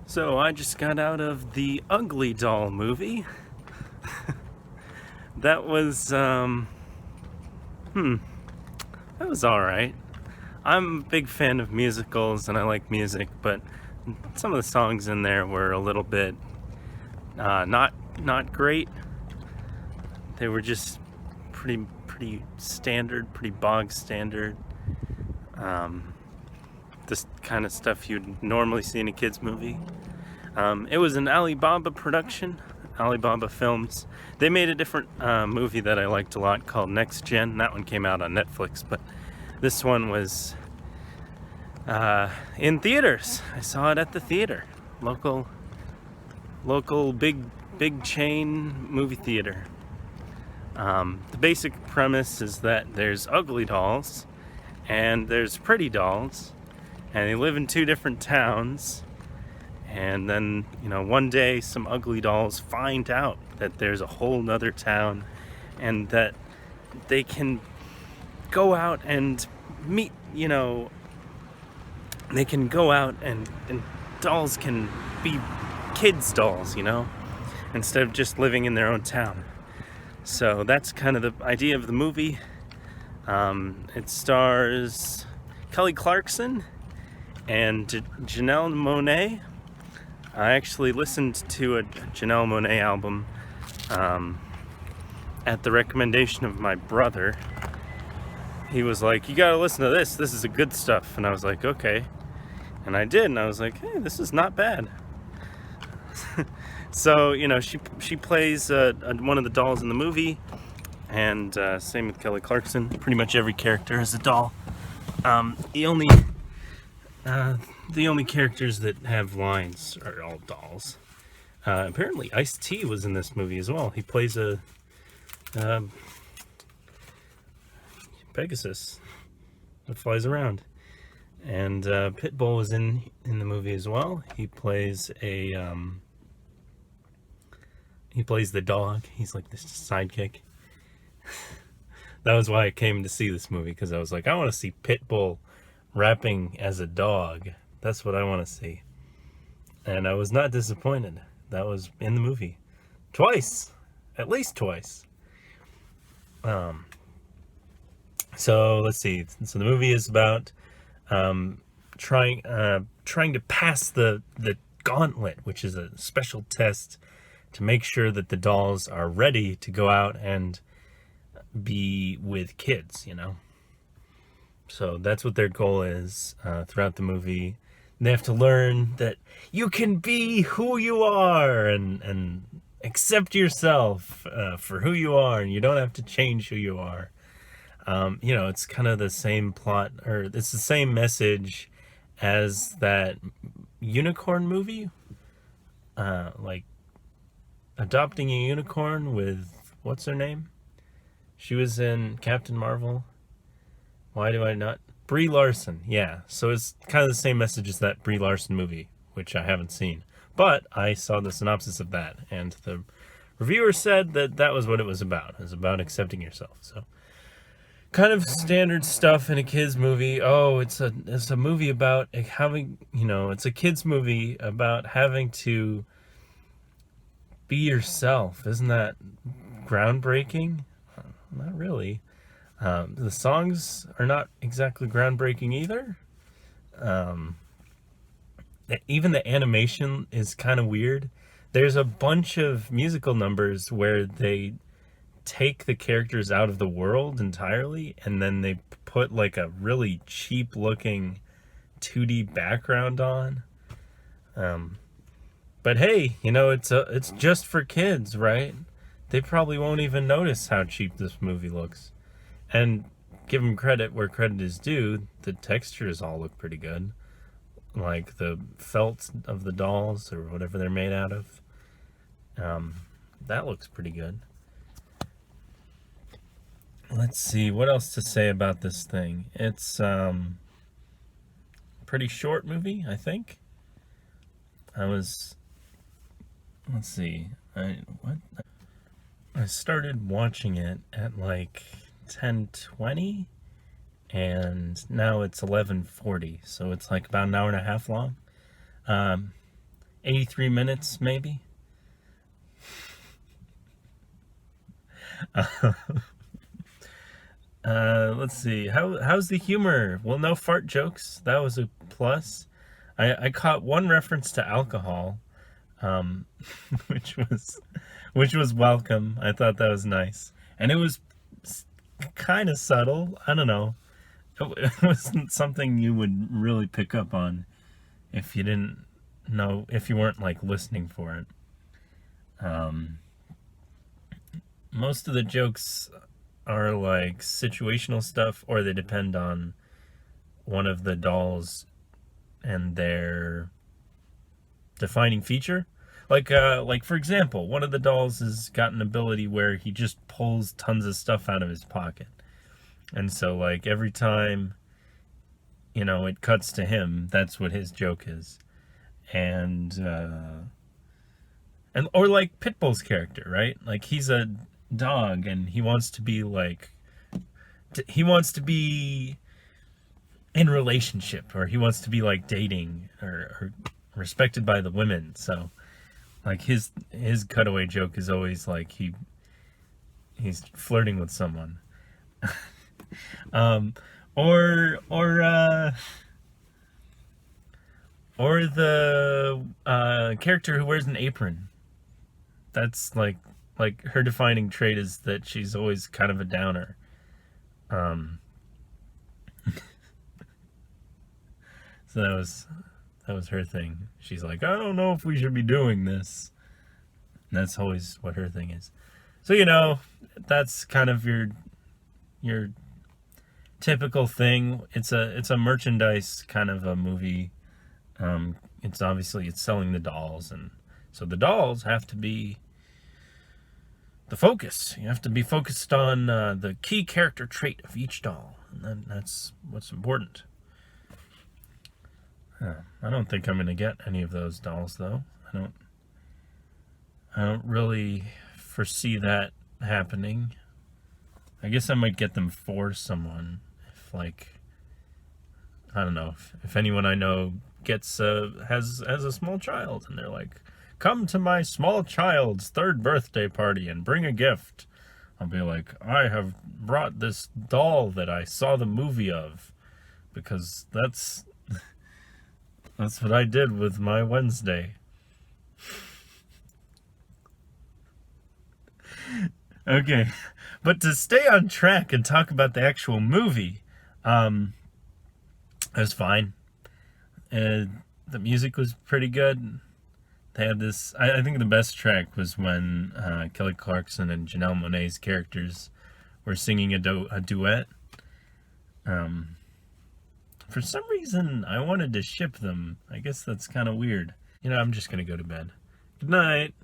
So I just got out of the Ugly Doll movie. That was that was all right. I'm a big fan of musicals and I like music, but some of the songs in there were a little bit not great. They were just pretty standard, pretty bog standard. This kind of stuff you'd normally see in a kids movie. It was an Alibaba production, Alibaba Films. They made a different movie that I liked a lot called Next Gen. That one came out on Netflix, but this one was in theaters. I saw it at the theater, local big chain movie theater. The basic premise is that there's ugly dolls and there's pretty dolls, and they live in two different towns. And then, one day some ugly dolls find out that there's a whole nother town and that they can go out and meet, they can go out and dolls can be kids' dolls, instead of just living in their own town. So that's kind of the idea of the movie. It stars Kelly Clarkson and Janelle Monáe. I actually listened to a Janelle Monáe album at the recommendation of my brother. He was like, "You gotta listen to this. This is the good stuff." And I was like, "Okay." And I did, and I was like, "Hey, this is not bad." So, she plays one of the dolls in the movie, and same with Kelly Clarkson. Pretty much every character is a doll. The only characters that have lines are all dolls. Apparently, Ice-T was in this movie as well. He plays a Pegasus that flies around. And Pitbull was in the movie as well. He plays he plays the dog. He's like this sidekick. That was why I came to see this movie, because I was like, I want to see Pitbull rapping as a dog. That's what I want to see. And I was not disappointed. That was in the movie. Twice. At least twice. So let's see. So the movie is about trying to pass the gauntlet, which is a special test to make sure that the dolls are ready to go out and be with kids, So that's what their goal is throughout the movie. They have to learn that you can be who you are and accept yourself for who you are, and you don't have to change who you are. It's kind of the same plot, or it's the same message as that unicorn movie. Like adopting a unicorn with, what's her name? She was in Captain Marvel. Why do I not? Brie Larson, yeah. So it's kind of the same message as that Brie Larson movie, which I haven't seen. But I saw the synopsis of that, and the reviewer said that was what it was about. It was about accepting yourself. So kind of standard stuff in a kids movie. Oh, it's a movie about having, it's a kids movie about having to be yourself. Isn't that groundbreaking? Not really. The songs are not exactly groundbreaking either. Even the animation is kind of weird. There's a bunch of musical numbers where they take the characters out of the world entirely, and then they put like a really cheap looking 2D background on. But hey, it's just for kids, right? They probably won't even notice how cheap this movie looks. And give them credit where credit is due, the textures all look pretty good. Like the felt of the dolls, or whatever they're made out of. That looks pretty good. Let's see, what else to say about this thing? It's a pretty short movie, I think. Let's see, I started watching it at like 10:20, and now it's 11:40, so it's like about an hour and a half long. 83 minutes, maybe. Let's see. How's the humor? Well, no fart jokes. That was a plus. I caught one reference to alcohol, um, which was welcome. I thought that was nice, and it was kind of subtle. I don't know. It wasn't something you would really pick up on if you didn't know, if you weren't like listening for it. Um, Most of the jokes are like situational stuff, or they depend on one of the dolls and their defining feature. Like for example, one of the dolls has got an ability where he just pulls tons of stuff out of his pocket, and so like every time it cuts to him, that's what his joke is, and or like Pitbull's character, right? Like he's a dog and he wants to be like he wants to be in relationship, or he wants to be like dating or respected by the women. So like his cutaway joke is always like he's flirting with someone. um or the character who wears an apron. That's like her defining trait is that she's always kind of a downer. Um so that was her thing. She's like, I don't know if we should be doing this. And that's always what her thing is. So that's kind of your typical thing. It's a merchandise kind of a movie. It's selling the dolls, and so the dolls have to be the focus. You have to be focused on the key character trait of each doll, and that's what's important. I don't think I'm gonna get any of those dolls though. I don't really foresee that happening. I guess I might get them for someone if I don't know if anyone I know gets has a small child and they're like, come to my small child's 3rd birthday party and bring a gift. I'll be like, I have brought this doll that I saw the movie of, because that's what I did with my Wednesday. Okay, but to stay on track and talk about the actual movie, it was fine. The music was pretty good. They had this. I think the best track was when Kelly Clarkson and Janelle Monáe's characters were singing a duet. For some reason, I wanted to ship them. I guess that's kind of weird. I'm just gonna go to bed. Good night.